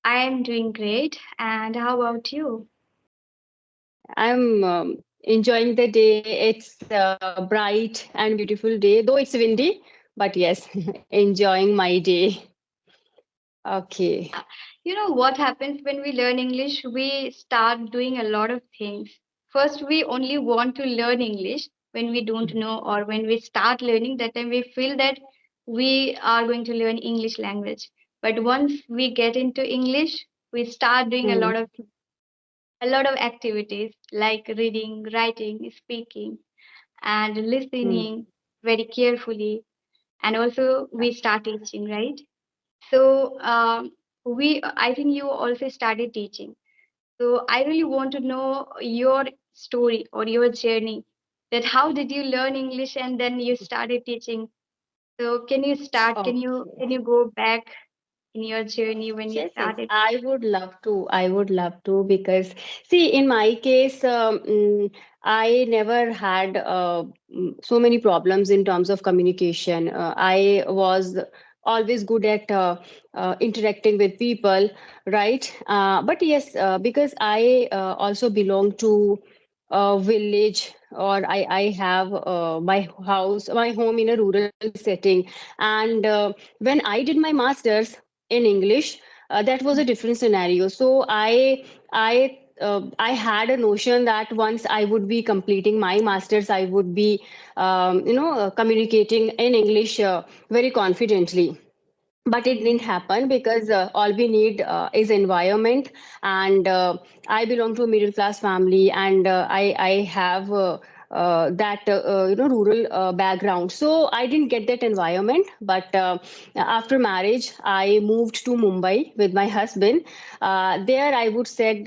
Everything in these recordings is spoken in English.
I am doing great. And how about you? I'm enjoying the day. It's a bright and beautiful day, though it's windy, but yes, enjoying my day. Okay. Yeah. You know what happens when we learn English? We start doing a lot of things. First, we only want to learn English when we don't know, or when we start learning, that time we feel that we are going to learn English language. But once we get into English, we start doing Hmm, a lot of activities like reading, writing, speaking, and hmm. listening very carefully. And also we start teaching, right? So I think you also started teaching. So I really want to know your story or your journey. That how did you learn English and then you started teaching? So can you start? Okay. Can you go back in your journey when you Yes, yes, started? I would love to. I would love to because, see, in my case, I never had so many problems in terms of communication. I was always good at interacting with people, right? But yes, because I also belong to a village, or I have my home in a rural setting. And when I did my master's in English, that was a different scenario. So I had a notion that once I would be completing my masters, I would be communicating in English very confidently. But it didn't Mhm. happen because all we need is environment. And I belong to a middle class family, and I have that rural background, so I didn't get that environment. But after marriage, I moved to Mumbai with my husband. There I would say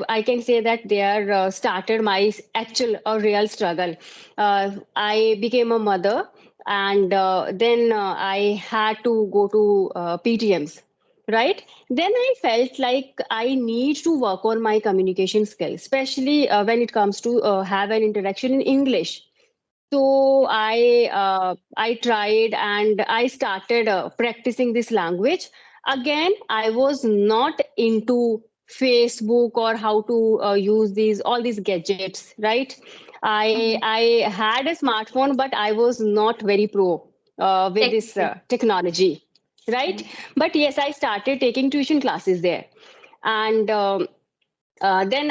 I can say that there started my actual or real struggle. I became a mother, and then I had to go to PTMs, right? Then I felt like I need to work on my communication skills, especially when it comes to have an interaction in English. So I tried and I started practicing this language. Again, I was not into Facebook or how to use these all these gadgets, right? I Mhm. I had a smartphone, but I was not very pro with this Technical. technology, right? Mhm. But yes, I started taking tuition classes there, and then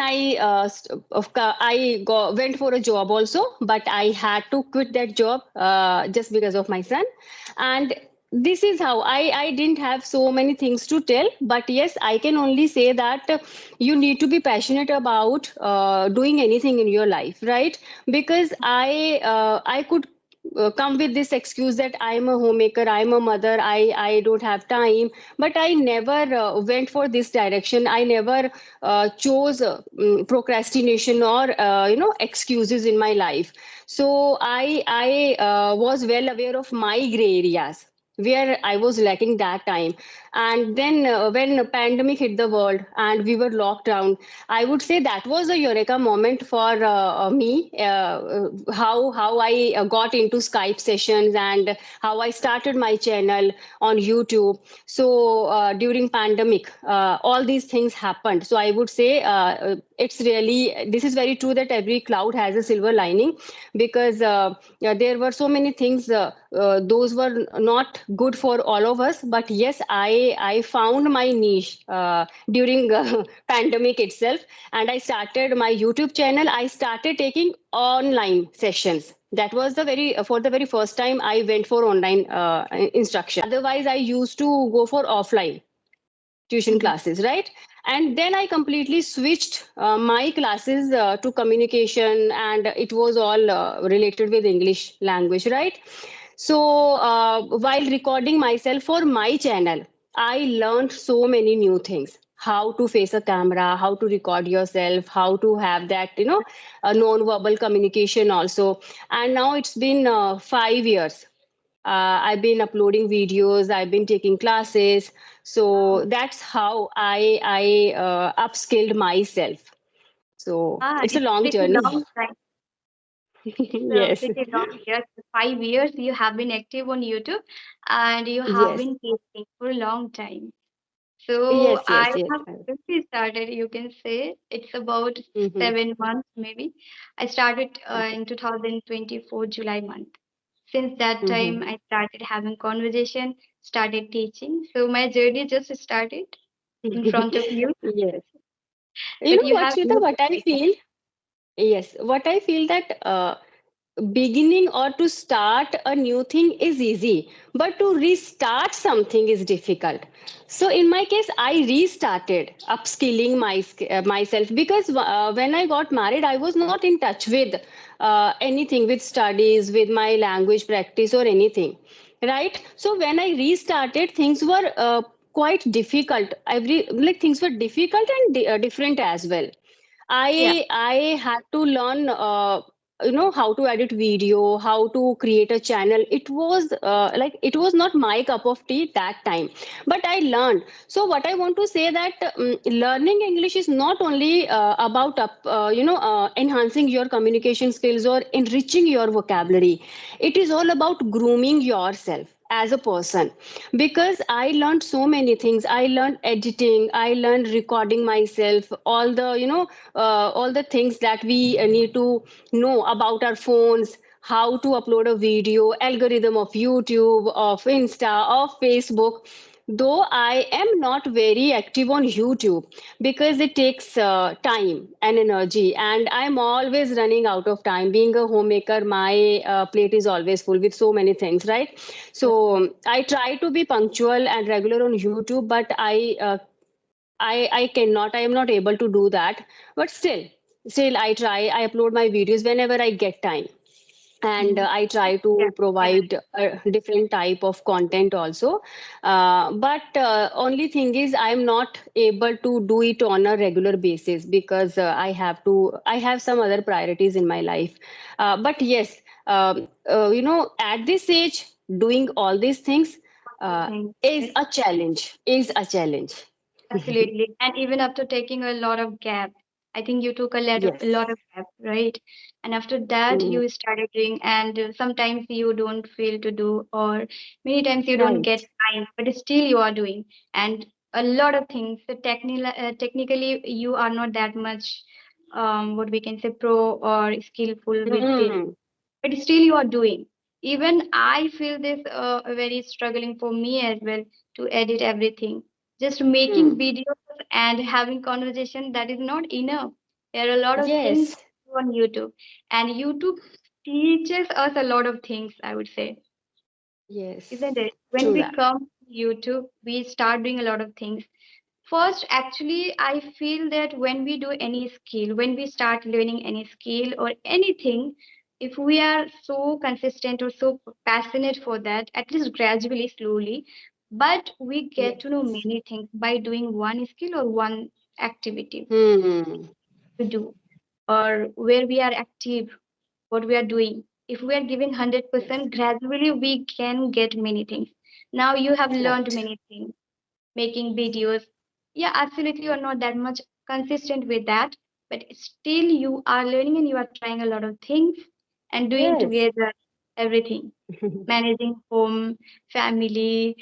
went for a job also, but I had to quit that job just because of my son. And this is how I didn't have so many things to tell, but yes, I can only say that you need to be passionate about doing anything in your life, right? Because I could come with this excuse that I'm a homemaker, I'm a mother, I don't have time. But I never went for this direction. I never chose procrastination or excuses in my life. So I was well aware of my gray areas where I was lacking that time. And then when a pandemic hit the world and we were locked down, I would say that was a eureka moment for me. How I got into Skype sessions and how I started my channel on YouTube. So during pandemic, all these things happened. So I would say it's really, this is very true that every cloud has a silver lining, because yeah, there were so many things. Those were not good for all of us, but yes, I found my niche during pandemic itself, and I started my YouTube channel. I started taking online sessions. That was the very for the very first time I went for online instruction. Otherwise, I used to go for offline tuition Mhm. classes, right? And then I completely switched my classes to communication, and it was all related with English language, right? So while recording myself for my channel, I learned so many new things: how to face a camera, how to record yourself, how to have that non-verbal communication also. And now it's been 5 years. I've been uploading videos, I've been taking classes. So Wow. that's how I upskilled myself. So Ah, it's a it's long pretty journey. long time. It's Yes, pretty long years. 5 years you have been active on YouTube and you have yes. been teaching for a long time. So Yes, I yes, yes. have recently started, you can say it's about Mm-hmm. 7 months maybe. I started Okay. in 2024 July month. Since that time, Mm-hmm. I started having conversation, started teaching. So my journey just started in front of you, Yes. You but know you what, have Shweta, enough what I experience. feel? Yes, what I feel that beginning or to start a new thing is easy, but to restart something is difficult. So in my case, I restarted upskilling myself because when I got married, I was not in touch with anything, with studies, with my language practice or anything, right? So when I restarted, things were quite difficult. Every like things were difficult and different as well. Yeah, I had to learn how to edit video, how to create a channel. It was it was not my cup of tea that time, but I learned. So what I want to say that learning English is not only about enhancing your communication skills or enriching your vocabulary. It is all about grooming yourself as a person, because I learned so many things. I learned editing, I learned recording myself, all the things that we need to know about our phones, how to upload a video, algorithm of YouTube, of Insta, of Facebook. Though I am not very active on YouTube because it takes time and energy, and I'm always running out of time. Being a homemaker, my plate is always full with so many things, right? yeah. So I try to be punctual and regular on YouTube, but I cannot. I am not able to do that. But still I try. I upload my videos whenever I get time, and Mhm. I try Yeah, to yeah. provide a different type of content also. But only thing is, I'm not able to do it on a regular basis because I have some other priorities in my life. But yes, at this age, doing all these things The uh, thing, is right? a challenge. Is a challenge. Absolutely. And even after taking a lot of gap, I think you took a Yes. lot of gap, right? And after that, Mm, you started doing, and sometimes you don't feel to do, or many times you don't get right. time, but still you are doing. And a lot of things. So technically, you are not that much, what we can say, pro or skillful with this, Mm, but still you are doing. Even I feel this very struggling for me as well to edit everything. Just making mm. videos and having conversation, that is not enough. There are a lot of things Yes. on YouTube, and YouTube teaches us a lot of things, I would say, isn't Yes. it? When True we that. come to YouTube, we start doing a lot of things. First, actually, I feel that when we do any skill, when we start learning any skill or anything, if we are so consistent or so passionate for that, at least gradually, slowly, but we get to know Yes. many things by doing one skill or one activity Hmm. to do, or where we are active, what we are doing. If we are giving Yes. 100%, gradually we can get many things. Now you have learned Right. many things, making videos. Yeah, absolutely, you're not that much consistent with that, but still you are learning and you are trying a lot of things and doing Yes. together everything, managing home, family,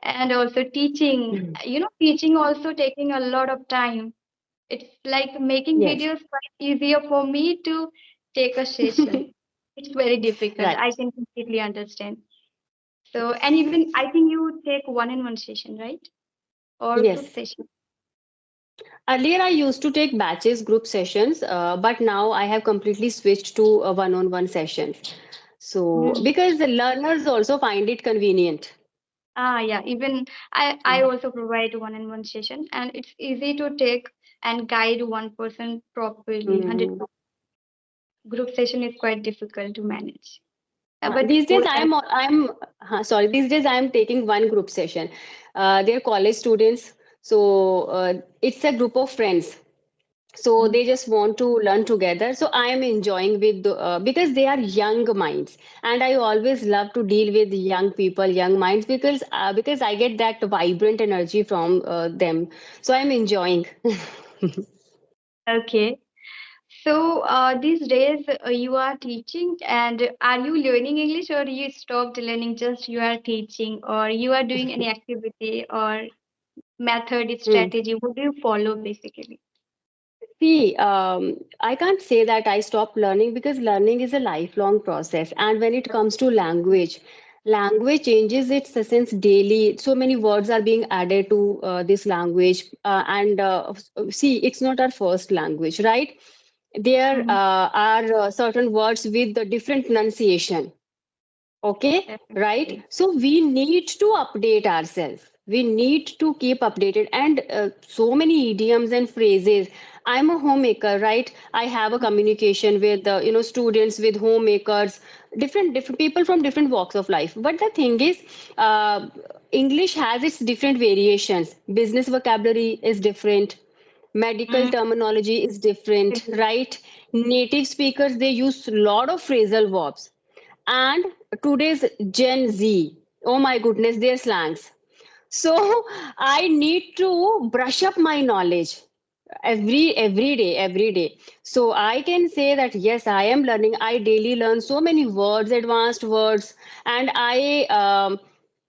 and also teaching. Teaching also taking a lot of time. It's like making Yes. videos quite easier for me to take a session. It's very difficult. I Right. can completely understand. So, and Yes. even I think you take one-on-one session, right? Or group Yes. session. Earlier, I used to take batches, group sessions, but now I have completely switched to a one-on-one session. So, Mhm. because the learners also find it convenient. Yeah, even I also provide one-on-one session, and it's easy to take and guide one person properly. Mhm. 100%. Group session is quite difficult to manage. But These days, what else? sorry. These days, I am taking one group session. They're college students, so it's a group of friends. So Mhm. they just want to learn together. So I am enjoying because they are young minds, and I always love to deal with young people, young minds, because I get that vibrant energy from them. So I'm enjoying. Okay. So these days you are teaching, and are you learning English, or you stopped learning, just you are teaching, or you are doing any activity, or method, Hmm. strategy? What do you follow basically? See, I can't say that I stopped learning because learning is a lifelong process. And when it comes to language, language changes its essence daily. So many words are being added to this language. See, it's not our first language, right? There Mm-hmm. are certain words with the different pronunciation. Okay, right? Definitely. So we need to update ourselves. We need to keep updated. And so many idioms and phrases. I'm a homemaker, right? I have a communication with students, with homemakers, different people from different walks of life. But the thing is, uh, English has its different variations. Business vocabulary is different. Medical Mm-hmm. terminology is different, right? Native speakers, they use a lot of phrasal verbs, and today's Gen Z, oh my goodness, their slangs. So I need to brush up my knowledge every day. So I can say that yes, I am learning. I daily learn so many words, advanced words, and I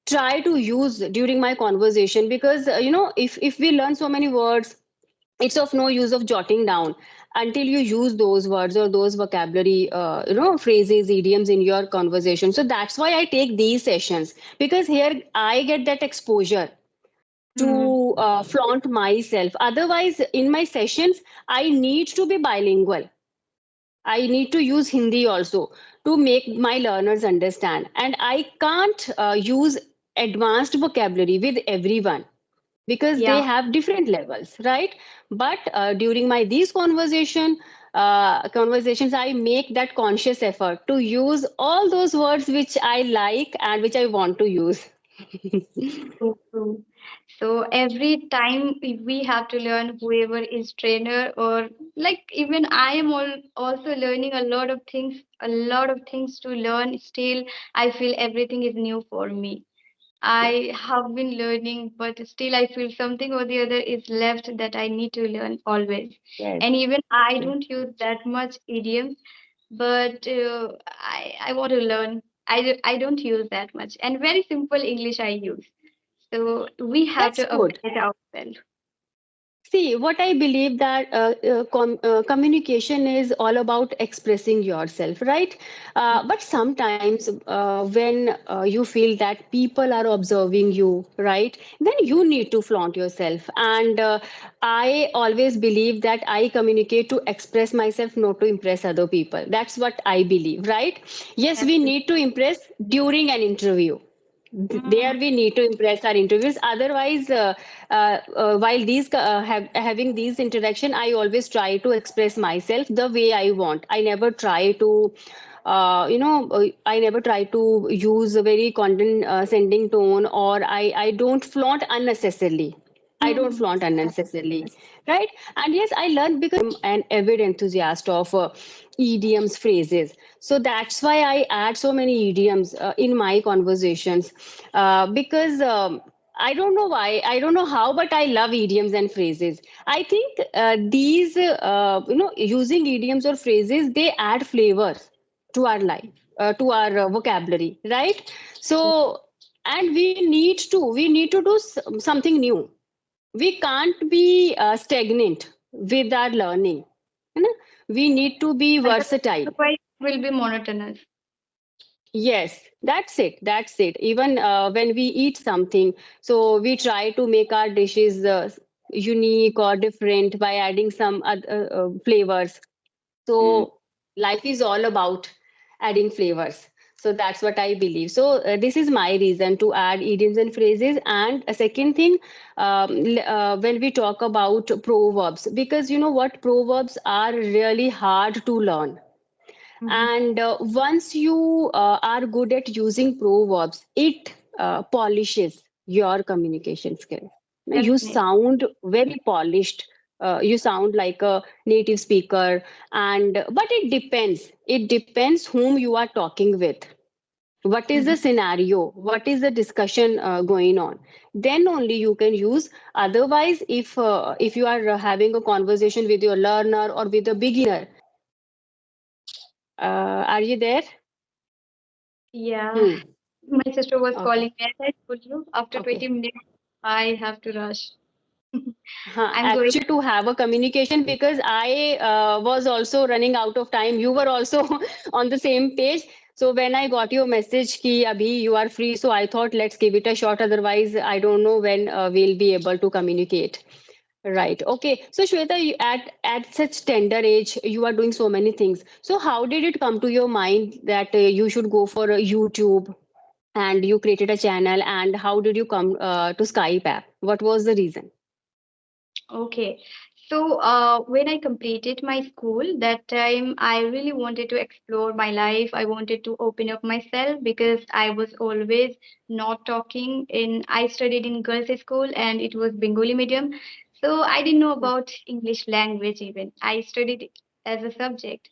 try to use during my conversation because if we learn so many words, it's of no use of jotting down until you use those words or those vocabulary phrases, idioms in your conversation. So that's why I take these sessions, because here I get that exposure to Mm-hmm. flaunt myself. Otherwise, in my sessions, I need to be bilingual. I need to use Hindi also to make my learners understand, and I can't use advanced vocabulary with everyone because they Yeah. have different levels, right? But during my these conversations, I make that conscious effort to use all those words which I like and which I want to use. True, true. So every time we have to learn, whoever is trainer, or like even I am also learning a lot of things to learn. Still, I feel everything is new for me. Yeah. I have been learning, but still I feel something or the other is left that I need to learn always. Yes. And even I Yes. don't use that much idioms, but I want to learn. I don't use that much, and very simple English I use. So we have That's to good. update ourselves. See, what I believe that communication is all about expressing yourself, right? But sometimes when you feel that people are observing you, right, then you need to flaunt yourself. And I always believe that I communicate to express myself, not to impress other people. That's what I believe, right? Yes, we Absolutely. need to impress during an interview. There Mm, we need to impress our interviews. Otherwise, while having these interaction, I always try to express myself the way I want. I never try to I never try to use a very condescending tone, or I don't flaunt unnecessarily. I don't mm, flaunt unnecessarily, right? And yes, I learned because an avid enthusiast of idioms, phrases. So that's why I add so many idioms in my conversations because I don't know why, I don't know how, but I love idioms and phrases. I think using idioms or phrases, they add flavors to our life, to our vocabulary, right? So, and we need to do something new. We can't be stagnant with our learning. You know? We need to be versatile. otherwise it will be monotonous. Yes, that's it. That's it. Even when we eat something, so we try to make our dishes unique or different by adding some other flavors. Mm, So life is all about adding flavors. So that's what I believe. So this is my reason to add idioms and phrases. And a second thing, when we talk about proverbs, because you know what, proverbs are really hard to learn. mhm. And once you are good at using proverbs, it polishes your communication skills. You Definitely. sound very polished. You sound like a native speaker, and but it depends. It depends whom you are talking with. What is the Mhm. scenario? What is the discussion going on? Then only you can use. Otherwise, if you are having a conversation with your learner or with a beginner, are you there? Yeah. Hmm. My sister was Okay. calling me. As I told you, after Okay. 20 minutes, I have to rush. I'm going. Actually, to have a communication, because I was also running out of time. You were also on the same page. So when I got your message ki abhi you are free, so I thought let's give it a shot. Otherwise, I don't know when we'll be able to communicate. Right. Okay. So Shweta, at such tender age, you are doing so many things. So how did it come to your mind that you should go for YouTube, and you created a channel, and how did you come to Skype app? What was the reason? Okay. So, when I completed my school, that time I really wanted to explore my life. I wanted to open up myself because I was always not talking in, I studied in girls' school and it was Bengali medium. So I didn't know about English language even. I studied it as a subject.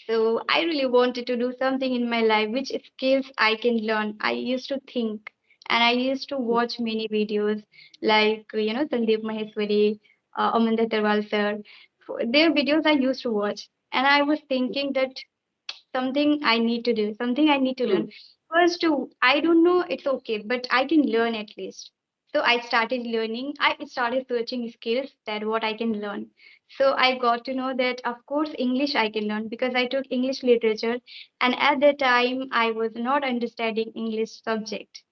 So I really wanted to do something in my life, which skills I can learn. I used to think and I used to watch many videos like, Sandeep Maheshwari, Amanda Tarwal sir. Their videos I used to watch. And I was thinking that something I need to do, something I need to Hmm. learn. First, I don't know, it's okay, but I can learn at least. So I started learning. I started searching skills that what I can learn. So I got to know that of course English I can learn because I took English literature, and at that time I was not understanding English subject.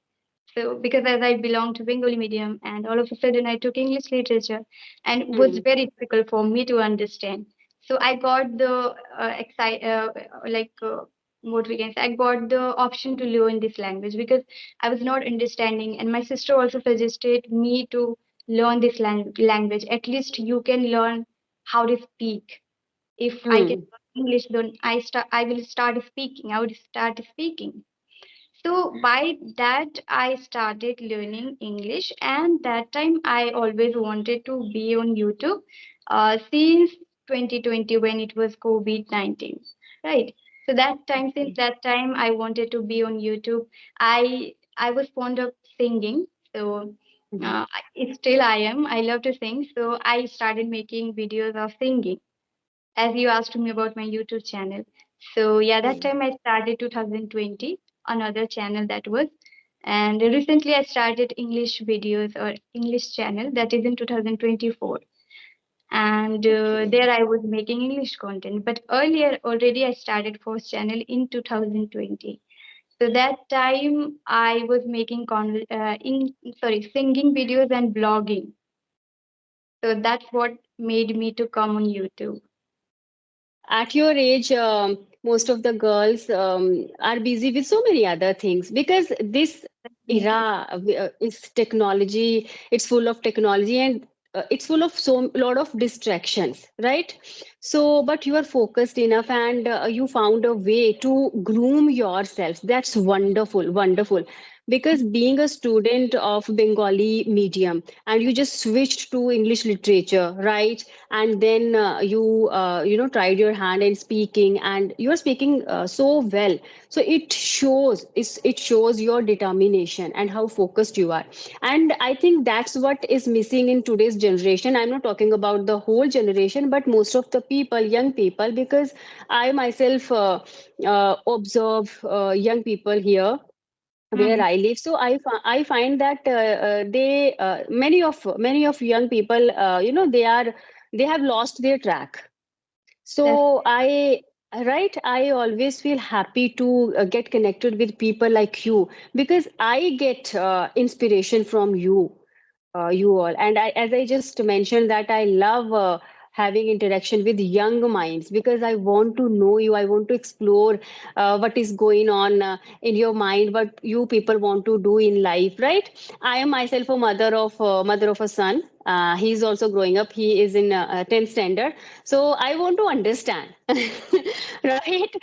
So, because as I belong to Bengali medium, and all of a sudden I took English literature, and it was Hmm. very difficult for me to understand. So I got the like what we can say, I got the option to learn this language because I was not understanding, and my sister also suggested me to learn this language. At least you can learn how to speak. If I can Hmm. learn English, then I will start speaking. I would start speaking. So by that, I started learning English, and that time I always wanted to be on YouTube since 2020 when it was COVID-19, right? So that time, since Okay. that time, I wanted to be on YouTube. I was fond of singing, so Mhm. still I am. I love to sing, so I started making videos of singing as you asked me about my YouTube channel. So yeah, that Hmm. time I started 2020, another channel that was. And recently I started English videos or English channel that is in 2024. And Okay. there I was making English content. But earlier already I started first channel in 2020. So that time I was making singing videos and blogging. So that's what made me to come on YouTube. At your age, most of the girls are busy with so many other things, because this Definitely. era is technology. It's full of technology, and it's full of so lot of distractions, right? So, but you are focused enough, and you found a way to groom yourself. That's wonderful, wonderful. Because being a student of Bengali medium, and you just switched to English literature, right? And then tried your hand in speaking, and you are speaking so well. So it shows your determination and how focused you are. And I think that's what is missing in today's generation. I'm not talking about the whole generation, but most of the people, young people, because I myself observe young people here where Mhm. I live. So I find that many of young people, they have lost their track. That's So I always feel happy to get connected with people like you, because I get inspiration from you all. And as I just mentioned, that I love having interaction with young minds, because I want to know you. I want to explore what is going on in your mind, what you people want to do in life, right? I am myself a mother of a son. He's also growing up. He is in 10th standard. So I want to understand, right?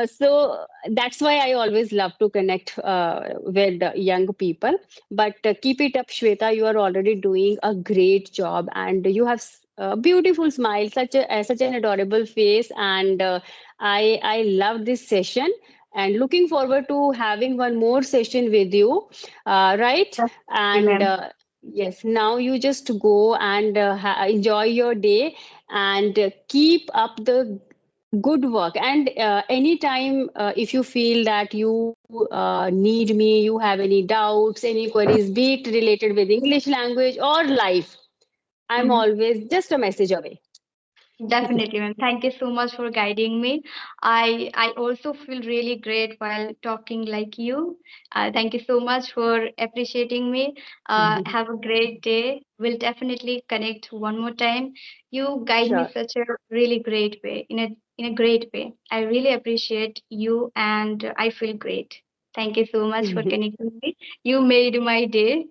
So that's why I always love to connect with young people. But keep it up, Shweta. You are already doing a great job, and you have a beautiful smile, such an adorable face, and I love this session. And looking forward to having one more session with you, right? definitely, And ma'am. yes, now you just go and enjoy your day, and keep up the good work. And anytime if you feel that you need me, you have any doubts, any queries, be it related with English language or life, I'm always just a message away. Definitely, ma'am. Thank you so much for guiding me. I also feel really great while talking like you. Thank you so much for appreciating me. Have a great day. We'll definitely connect one more time. You guide me Sure. such a really great way, in a great way. I really appreciate you, and I feel great. Thank you so much for connecting me. You made my day.